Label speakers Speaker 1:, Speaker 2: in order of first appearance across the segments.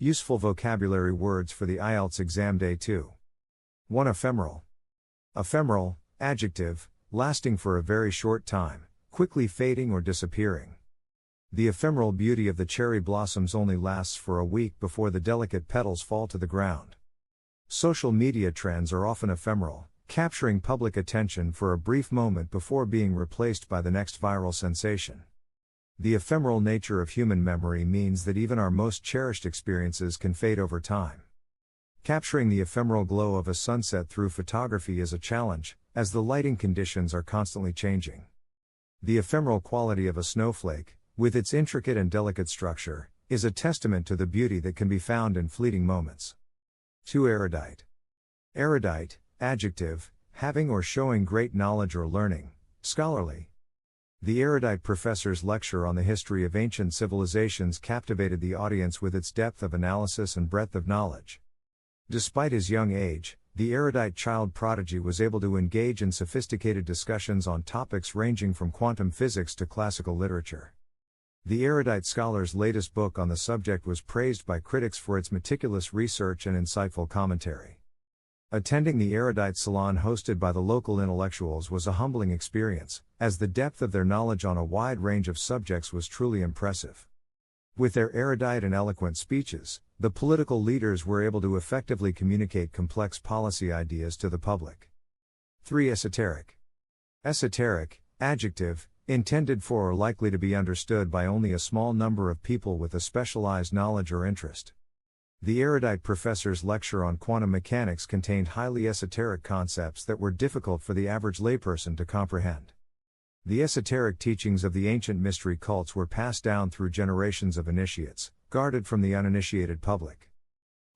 Speaker 1: Useful vocabulary words for the IELTS exam day 2. 1. Ephemeral. Ephemeral, adjective, lasting for a very short time, quickly fading or disappearing. The ephemeral beauty of the cherry blossoms only lasts for a week before the delicate petals fall to the ground. Social media trends are often ephemeral, capturing public attention for a brief moment before being replaced by the next viral sensation. The ephemeral nature of human memory means that even our most cherished experiences can fade over time. Capturing the ephemeral glow of a sunset through photography is a challenge, as the lighting conditions are constantly changing. The ephemeral quality of a snowflake, with its intricate and delicate structure, is a testament to the beauty that can be found in fleeting moments. 2. Erudite. Erudite, adjective, having or showing great knowledge or learning, scholarly. The erudite professor's lecture on the history of ancient civilizations captivated the audience with its depth of analysis and breadth of knowledge. Despite his young age, the erudite child prodigy was able to engage in sophisticated discussions on topics ranging from quantum physics to classical literature. The erudite scholar's latest book on the subject was praised by critics for its meticulous research and insightful commentary. Attending the erudite salon hosted by the local intellectuals was a humbling experience, as the depth of their knowledge on a wide range of subjects was truly impressive. With their erudite and eloquent speeches, the political leaders were able to effectively communicate complex policy ideas to the public. 3. Esoteric. Esoteric, adjective, intended for or likely to be understood by only a small number of people with a specialized knowledge or interest. The erudite professor's lecture on quantum mechanics contained highly esoteric concepts that were difficult for the average layperson to comprehend. The esoteric teachings of the ancient mystery cults were passed down through generations of initiates, guarded from the uninitiated public.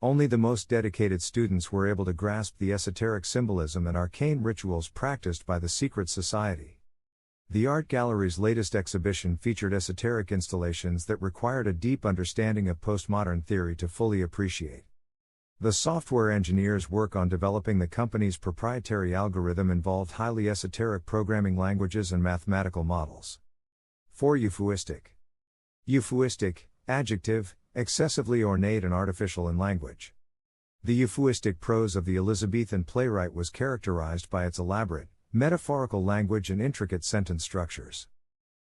Speaker 1: Only the most dedicated students were able to grasp the esoteric symbolism and arcane rituals practiced by the secret society. The art gallery's latest exhibition featured esoteric installations that required a deep understanding of postmodern theory to fully appreciate. The software engineers' work on developing the company's proprietary algorithm involved highly esoteric programming languages and mathematical models. 4. Euphuistic. Euphuistic, adjective, excessively ornate and artificial in language. The euphuistic prose of the Elizabethan playwright was characterized by its elaborate, metaphorical language and intricate sentence structures.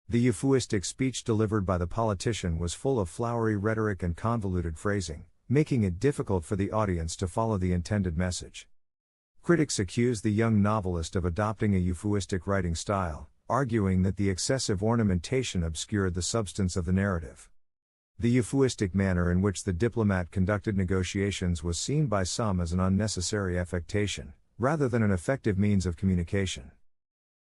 Speaker 1: The euphuistic speech delivered by the politician was full of flowery rhetoric and convoluted phrasing, making it difficult for the audience to follow the intended message. Critics accused the young novelist of adopting a euphuistic writing style, arguing that the excessive ornamentation obscured the substance of the narrative. The euphuistic manner in which the diplomat conducted negotiations was seen by some as an unnecessary affectation, rather than an effective means of communication.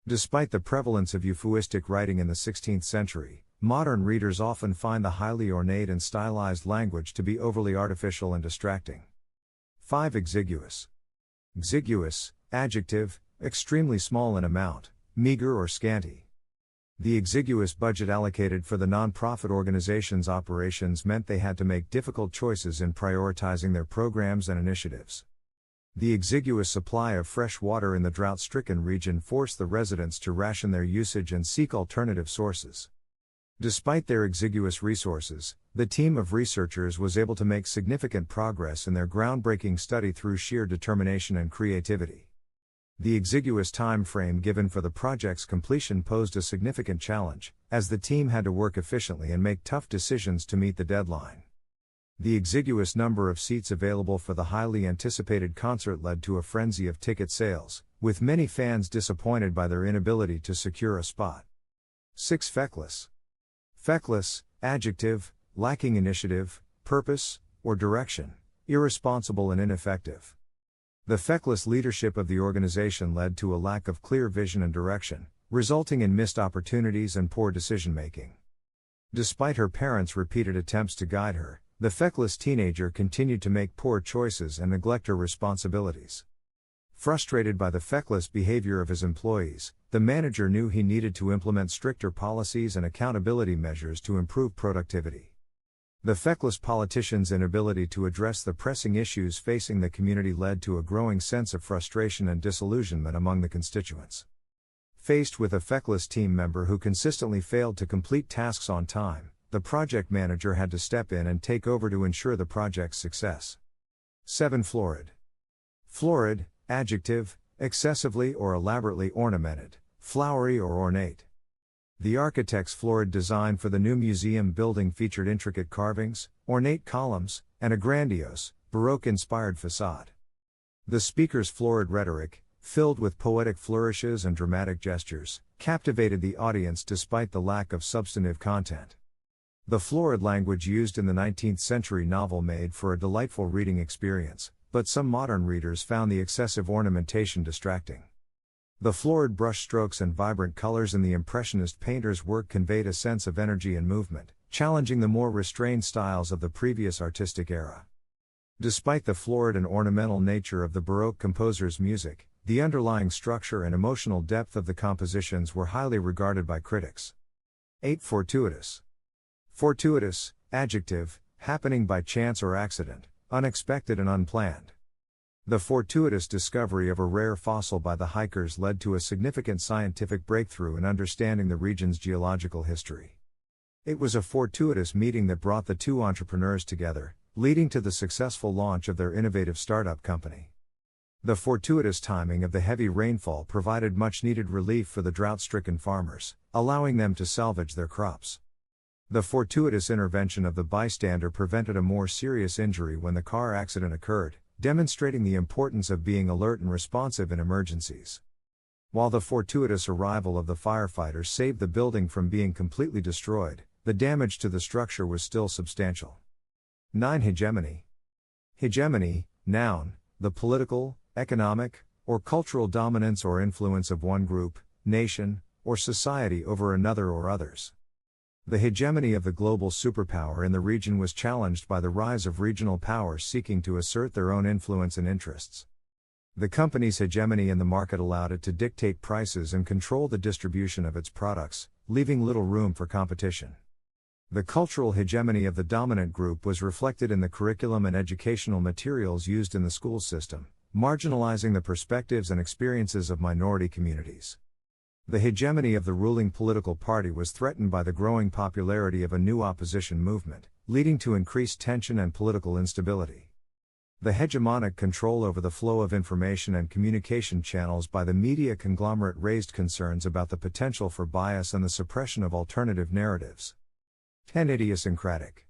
Speaker 1: Despite the prevalence of euphuistic writing in the 16th century, modern readers often find the highly ornate and stylized language to be overly artificial and distracting. 5. Exiguous. Exiguous, adjective, extremely small in amount, meager or scanty. The exiguous budget allocated for the non-profit organization's operations meant they had to make difficult choices in prioritizing their programs and initiatives. The exiguous supply of fresh water in the drought-stricken region forced the residents to ration their usage and seek alternative sources. Despite their exiguous resources, the team of researchers was able to make significant progress in their groundbreaking study through sheer determination and creativity. The exiguous time frame given for the project's completion posed a significant challenge, as the team had to work efficiently and make tough decisions to meet the deadline. The exiguous number of seats available for the highly anticipated concert led to a frenzy of ticket sales, with many fans disappointed by their inability to secure a spot. 6. Feckless. Feckless, adjective, lacking initiative, purpose, or direction, irresponsible and ineffective. The feckless leadership of the organization led to a lack of clear vision and direction, resulting in missed opportunities and poor decision-making. Despite her parents' repeated attempts to guide her, the feckless teenager continued to make poor choices and neglect her responsibilities. Frustrated by the feckless behavior of his employees, the manager knew he needed to implement stricter policies and accountability measures to improve productivity. The feckless politician's inability to address the pressing issues facing the community led to a growing sense of frustration and disillusionment among the constituents. Faced with a feckless team member who consistently failed to complete tasks on time, the project manager had to step in and take over to ensure the project's success. 7. Florid. Florid, adjective, excessively or elaborately ornamented, flowery or ornate. The architect's florid design for the new museum building featured intricate carvings, ornate columns, and a grandiose, Baroque-inspired facade. The speaker's florid rhetoric, filled with poetic flourishes and dramatic gestures, captivated the audience despite the lack of substantive content. The florid language used in the 19th century novel made for a delightful reading experience, but some modern readers found the excessive ornamentation distracting. The florid brushstrokes and vibrant colors in the Impressionist painter's work conveyed a sense of energy and movement, challenging the more restrained styles of the previous artistic era. Despite the florid and ornamental nature of the Baroque composer's music, the underlying structure and emotional depth of the compositions were highly regarded by critics. 8. Fortuitous. Fortuitous, adjective, happening by chance or accident, unexpected and unplanned. The fortuitous discovery of a rare fossil by the hikers led to a significant scientific breakthrough in understanding the region's geological history. It was a fortuitous meeting that brought the two entrepreneurs together, leading to the successful launch of their innovative startup company. The fortuitous timing of the heavy rainfall provided much-needed relief for the drought-stricken farmers, allowing them to salvage their crops. The fortuitous intervention of the bystander prevented a more serious injury when the car accident occurred, demonstrating the importance of being alert and responsive in emergencies. While the fortuitous arrival of the firefighters saved the building from being completely destroyed, the damage to the structure was still substantial. 9. Hegemony. Hegemony, noun, the political, economic, or cultural dominance or influence of one group, nation, or society over another or others. The hegemony of the global superpower in the region was challenged by the rise of regional powers seeking to assert their own influence and interests. The company's hegemony in the market allowed it to dictate prices and control the distribution of its products, leaving little room for competition. The cultural hegemony of the dominant group was reflected in the curriculum and educational materials used in the school system, marginalizing the perspectives and experiences of minority communities. The hegemony of the ruling political party was threatened by the growing popularity of a new opposition movement, leading to increased tension and political instability. The hegemonic control over the flow of information and communication channels by the media conglomerate raised concerns about the potential for bias and the suppression of alternative narratives. 10. Idiosyncratic.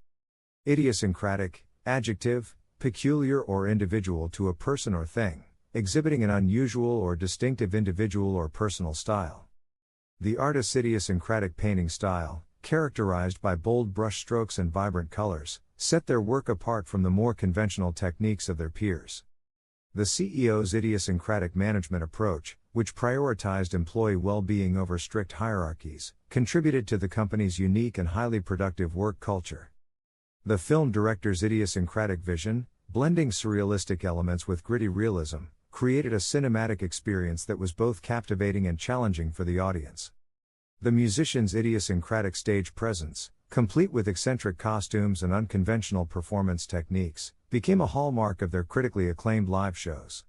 Speaker 1: Idiosyncratic, adjective, peculiar or individual to a person or thing, exhibiting an unusual or distinctive individual or personal style. The artist's idiosyncratic painting style, characterized by bold brushstrokes and vibrant colors, set their work apart from the more conventional techniques of their peers. The CEO's idiosyncratic management approach, which prioritized employee well-being over strict hierarchies, contributed to the company's unique and highly productive work culture. The film director's idiosyncratic vision, blending surrealistic elements with gritty realism, created a cinematic experience that was both captivating and challenging for the audience. The musician's idiosyncratic stage presence, complete with eccentric costumes and unconventional performance techniques, became a hallmark of their critically acclaimed live shows.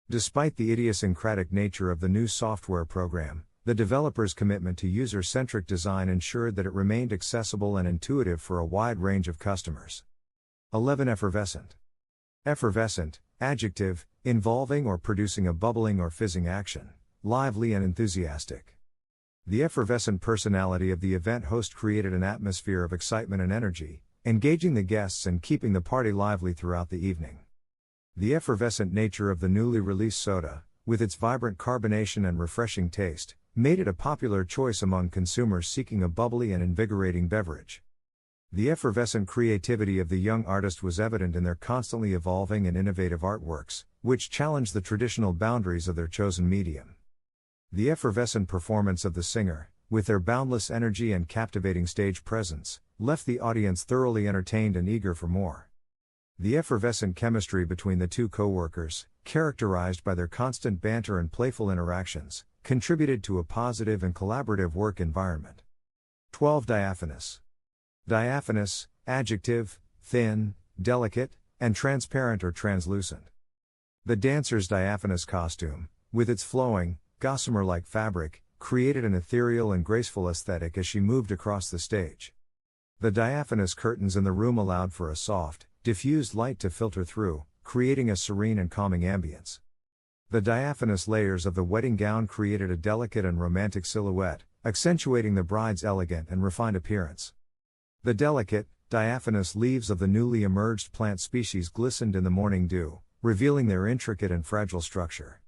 Speaker 1: Despite the idiosyncratic nature of the new software program, the developer's commitment to user-centric design ensured that it remained accessible and intuitive for a wide range of customers. 11. Effervescent. Effervescent, adjective, involving or producing a bubbling or fizzing action, lively and enthusiastic. The effervescent personality of the event host created an atmosphere of excitement and energy, engaging the guests and keeping the party lively throughout the evening. The effervescent nature of the newly released soda, with its vibrant carbonation and refreshing taste, made it a popular choice among consumers seeking a bubbly and invigorating beverage. The effervescent creativity of the young artist was evident in their constantly evolving and innovative artworks, which challenged the traditional boundaries of their chosen medium. The effervescent performance of the singer, with their boundless energy and captivating stage presence, left the audience thoroughly entertained and eager for more. The effervescent chemistry between the two co-workers, characterized by their constant banter and playful interactions, contributed to a positive and collaborative work environment. 12. Diaphanous. Diaphanous, adjective, thin, delicate, and transparent or translucent. The dancer's diaphanous costume, with its flowing, gossamer-like fabric, created an ethereal and graceful aesthetic as she moved across the stage. The diaphanous curtains in the room allowed for a soft, diffused light to filter through, creating a serene and calming ambience. The diaphanous layers of the wedding gown created a delicate and romantic silhouette, accentuating the bride's elegant and refined appearance. The delicate, diaphanous leaves of the newly emerged plant species glistened in the morning dew, revealing their intricate and fragile structure.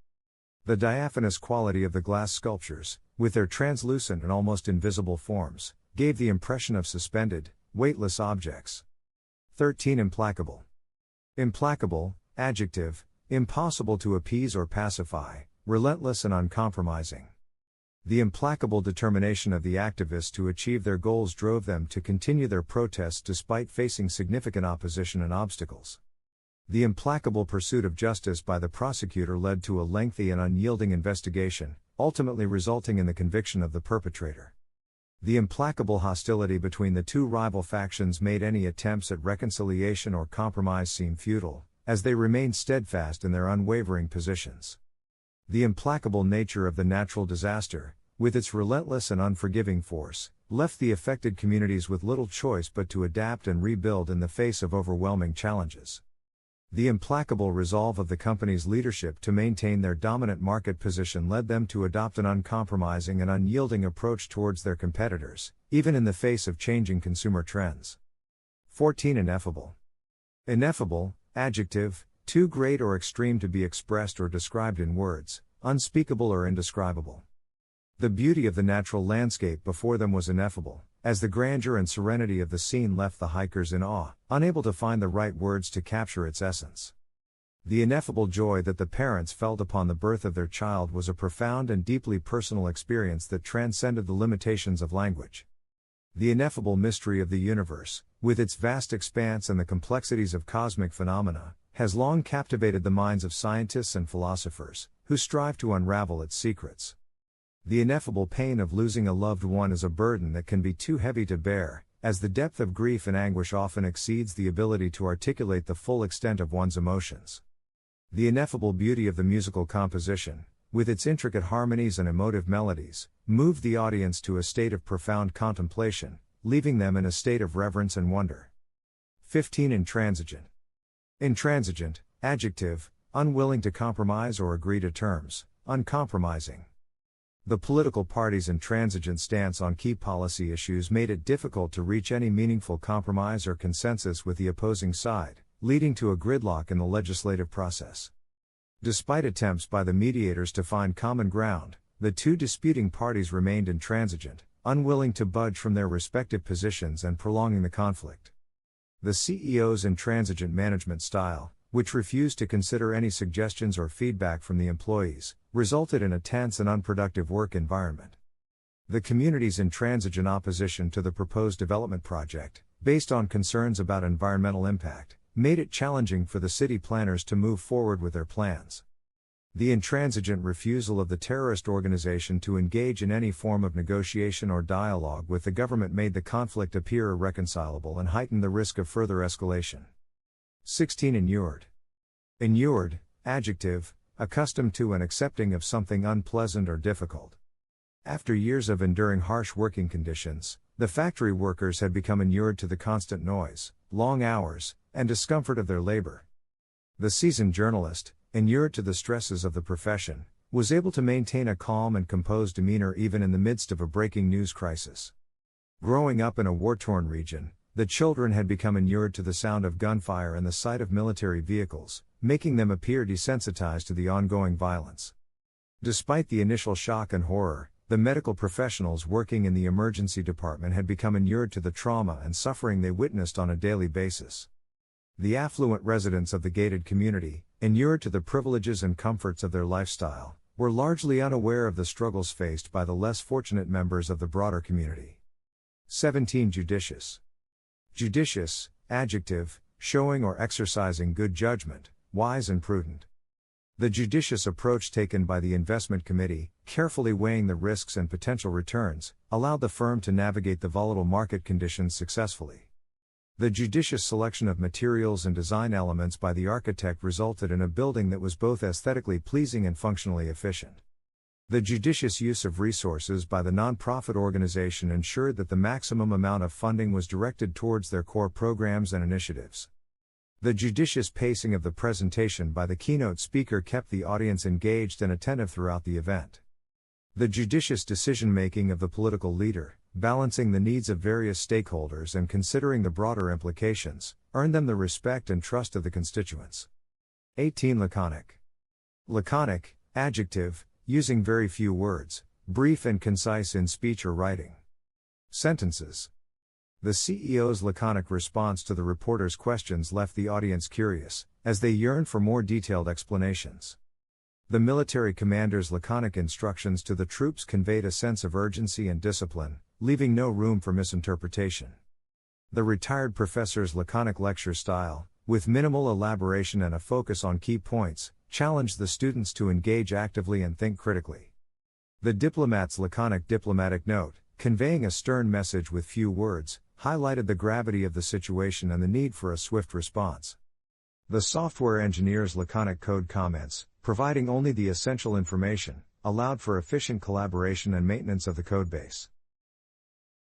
Speaker 1: The diaphanous quality of the glass sculptures, with their translucent and almost invisible forms, gave the impression of suspended, weightless objects. 13. Implacable. Implacable, adjective, impossible to appease or pacify, relentless and uncompromising. The implacable determination of the activists to achieve their goals drove them to continue their protests despite facing significant opposition and obstacles. The implacable pursuit of justice by the prosecutor led to a lengthy and unyielding investigation, ultimately resulting in the conviction of the perpetrator. The implacable hostility between the two rival factions made any attempts at reconciliation or compromise seem futile, as they remained steadfast in their unwavering positions. The implacable nature of the natural disaster, with its relentless and unforgiving force, left the affected communities with little choice but to adapt and rebuild in the face of overwhelming challenges. The implacable resolve of the company's leadership to maintain their dominant market position led them to adopt an uncompromising and unyielding approach towards their competitors, even in the face of changing consumer trends. 14. Ineffable. Ineffable, adjective, too great or extreme to be expressed or described in words, unspeakable or indescribable. The beauty of the natural landscape before them was ineffable, as the grandeur and serenity of the scene left the hikers in awe, unable to find the right words to capture its essence. The ineffable joy that the parents felt upon the birth of their child was a profound and deeply personal experience that transcended the limitations of language. The ineffable mystery of the universe, with its vast expanse and the complexities of cosmic phenomena, has long captivated the minds of scientists and philosophers, who strive to unravel its secrets. The ineffable pain of losing a loved one is a burden that can be too heavy to bear, as the depth of grief and anguish often exceeds the ability to articulate the full extent of one's emotions. The ineffable beauty of the musical composition, with its intricate harmonies and emotive melodies, moved the audience to a state of profound contemplation, leaving them in a state of reverence and wonder. 15. Intransigent. Intransigent, adjective, unwilling to compromise or agree to terms, uncompromising. The political party's intransigent stance on key policy issues made it difficult to reach any meaningful compromise or consensus with the opposing side, leading to a gridlock in the legislative process. Despite attempts by the mediators to find common ground, the two disputing parties remained intransigent, unwilling to budge from their respective positions and prolonging the conflict. The CEO's intransigent management style, which refused to consider any suggestions or feedback from the employees, resulted in a tense and unproductive work environment. The community's intransigent opposition to the proposed development project, based on concerns about environmental impact, made it challenging for the city planners to move forward with their plans. The intransigent refusal of the terrorist organization to engage in any form of negotiation or dialogue with the government made the conflict appear irreconcilable and heightened the risk of further escalation. 16. Inured. Inured, adjective, accustomed to and accepting of something unpleasant or difficult. After years of enduring harsh working conditions, the factory workers had become inured to the constant noise, long hours, and discomfort of their labor. The seasoned journalist, inured to the stresses of the profession, was able to maintain a calm and composed demeanor even in the midst of a breaking news crisis. Growing up in a war-torn region, the children had become inured to the sound of gunfire and the sight of military vehicles, making them appear desensitized to the ongoing violence. Despite the initial shock and horror, the medical professionals working in the emergency department had become inured to the trauma and suffering they witnessed on a daily basis. The affluent residents of the gated community, inured to the privileges and comforts of their lifestyle, were largely unaware of the struggles faced by the less fortunate members of the broader community. 17. Judicious. Judicious, adjective, showing or exercising good judgment, wise and prudent. The judicious approach taken by the investment committee, carefully weighing the risks and potential returns, allowed the firm to navigate the volatile market conditions successfully. The judicious selection of materials and design elements by the architect resulted in a building that was both aesthetically pleasing and functionally efficient. The judicious use of resources by the nonprofit organization ensured that the maximum amount of funding was directed towards their core programs and initiatives. The judicious pacing of the presentation by the keynote speaker kept the audience engaged and attentive throughout the event. The judicious decision-making of the political leader, balancing the needs of various stakeholders and considering the broader implications, earned them the respect and trust of the constituents. 18. Laconic. Laconic, adjective, using very few words, brief and concise in speech or writing. Sentences. The CEO's laconic response to the reporter's questions left the audience curious, as they yearned for more detailed explanations. The military commander's laconic instructions to the troops conveyed a sense of urgency and discipline, leaving no room for misinterpretation. The retired professor's laconic lecture style, with minimal elaboration and a focus on key points, challenged the students to engage actively and think critically. The diplomat's laconic diplomatic note, conveying a stern message with few words, highlighted the gravity of the situation and the need for a swift response. The software engineer's laconic code comments, providing only the essential information, allowed for efficient collaboration and maintenance of the codebase.